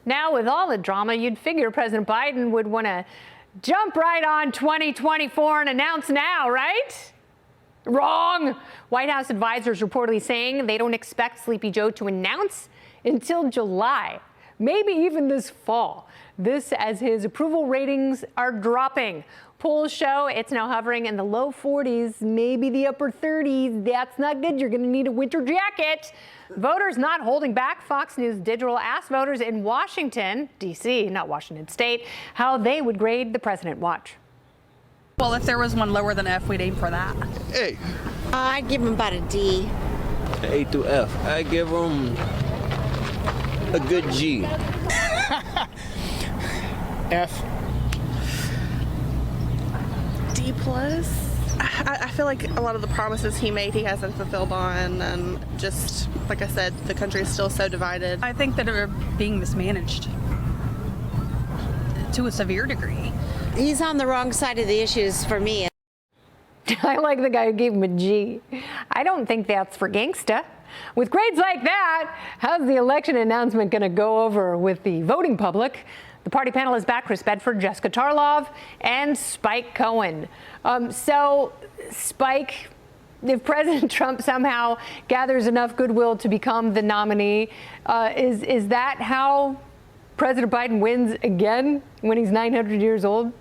Now, with all the drama, you'd figure President Biden would want to jump right on 2024 and announce now, right? Wrong. White House advisors reportedly saying they don't expect Sleepy Joe to announce until July, maybe even this fall. This as his approval ratings are dropping. Polls show it's now hovering in the low 40s, maybe the upper 30s. That's not good. You're going to need a winter jacket. Voters not holding back. Fox News Digital asked voters in Washington, D.C., not Washington State, how they would grade the president. Watch. Well, if there was one lower than F, we'd aim for that. Hey. I'd give him about a D. A through F. I give him a good G. F. D plus. I feel like a lot of the promises he made he hasn't fulfilled on, and just like I said, the country is still so divided. I think that they're being mismanaged to a severe degree. He's on the wrong side of the issues for me. I like the guy who gave him a G. I don't think that's for gangsta. With grades like that, how's the election announcement going to go over with the voting public? The party panelists back: Chris Bedford, Jessica Tarlov, and Spike Cohen. So, Spike, if President Trump somehow gathers enough goodwill to become the nominee, is that how President Biden wins again when he's 900 years old?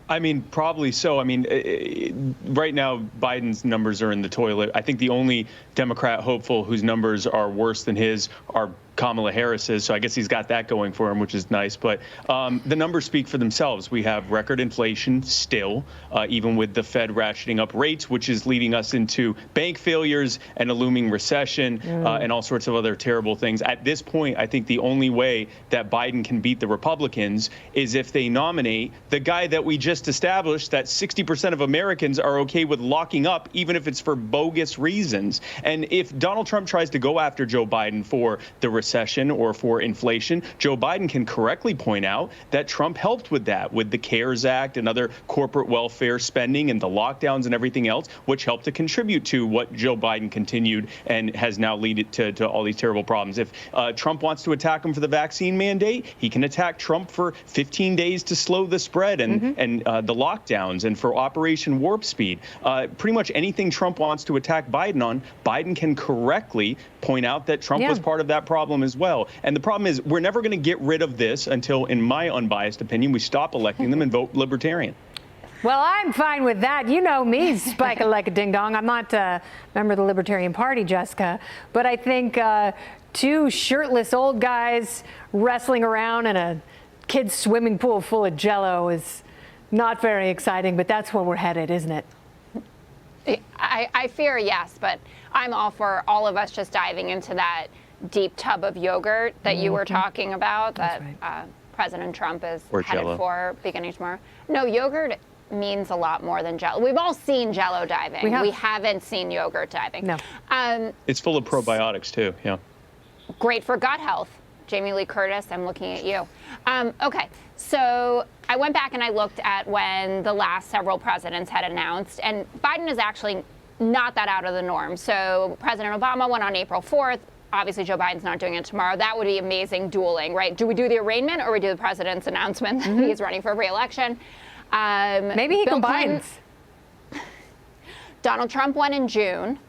I mean, probably so. I mean, right now, Biden's numbers are in the toilet. I think the only Democrat hopeful whose numbers are worse than his are Kamala Harris's. So I guess he's got that going for him, which is nice. But the numbers speak for themselves. We have record inflation still, even with the Fed ratcheting up rates, which is leading us into bank failures and a looming recession and all sorts of other terrible things. At this point, I think the only way that Biden can beat the Republicans is if they nominate the guy that we just established that 60% of Americans are okay with locking up, even if it's for bogus reasons. And if Donald Trump tries to go after Joe Biden for the recession or for inflation, Joe Biden can correctly point out that Trump helped with that, with the CARES Act and other corporate welfare spending and the lockdowns and everything else, which helped to contribute to what Joe Biden continued and has now led to all these terrible problems. If Trump wants to attack him for the vaccine mandate, he can attack Trump for 15 days to slow the spread and the lockdowns and for Operation Warp Speed. Pretty much anything Trump wants to attack Biden on, Biden can correctly point out that Trump was part of that problem as well. And the problem is we're never going to get rid of this until, in my unbiased opinion, we stop electing them and vote libertarian. Well, I'm fine with that. You know me, Spike like a ding dong. I'm not a member of the Libertarian Party, Jessica, but I think two shirtless old guys wrestling around in a kid's swimming pool full of Jell-O is not very exciting, but that's where we're headed, isn't it? I fear yes, but I'm all for all of us just diving into that deep tub of yogurt that you were talking about, that President Trump is headed for beginning tomorrow. No, yogurt means a lot more than Jell-O. We've all seen Jell-O diving. We haven't seen yogurt diving. No. It's full of probiotics too. Yeah. Great for gut health. Jamie Lee Curtis, I'm looking at you. Okay, so I went back and I looked at when the last several presidents had announced, and Biden is actually not that out of the norm. So President Obama went on April 4th. Obviously, Joe Biden's not doing it tomorrow. That would be amazing dueling, right? Do we do the arraignment or we do the president's announcement that he's running for re-election? Maybe he combines. Donald Trump went in June.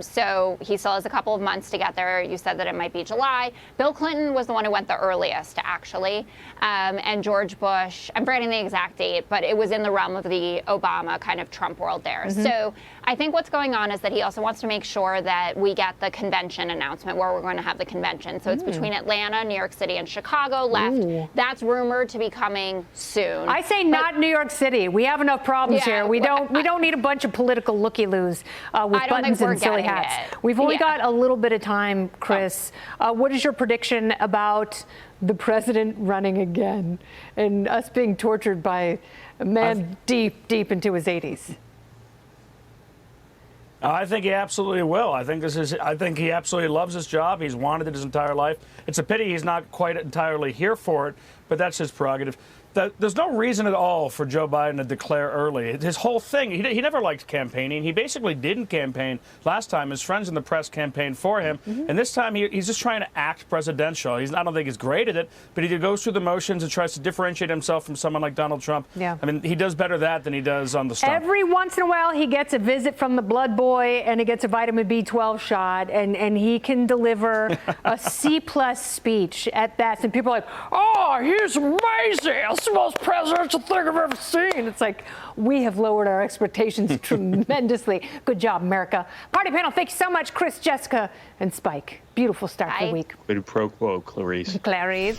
So he still has a couple of months to get there. You said that it might be July. Bill Clinton was the one who went the earliest, actually. And George Bush, I'm forgetting the exact date, but it was in the realm of the Obama kind of Trump world there. So I think what's going on is that he also wants to make sure that we get the convention announcement where we're going to have the convention. So it's between Atlanta, New York City, and Chicago left. That's rumored to be coming soon. I say not New York City. We have enough problems here. We don't need a bunch of political looky-loos with buttons and silly hats. We've only got a little bit of time, Chris. What is your prediction about the president running again and us being tortured by a man deep into his 80s? I think he absolutely will. I think he absolutely loves his job. He's wanted it his entire life. It's a pity he's not quite entirely here for it, but that's his prerogative. there's no reason at all for Joe Biden to declare early. His whole thing, he never liked campaigning. He basically didn't campaign last time. His friends in the press campaigned for him. And this time he's just trying to act presidential. I don't think he's great at it, but he goes through the motions and tries to differentiate himself from someone like Donald Trump. Yeah. I mean, he does better that than he does on the stump. Every once in a while, he gets a visit from the blood boy and he gets a vitamin B12 shot, and he can deliver a C-plus speech at best. And people are like, oh, he's amazing. That's the most presidential thing I've ever seen. It's like, we have lowered our expectations tremendously. Good job, America. Party panel, thank you so much, Chris, Jessica, and Spike. Beautiful start to the week. Quid pro quo, Clarice. Clarice.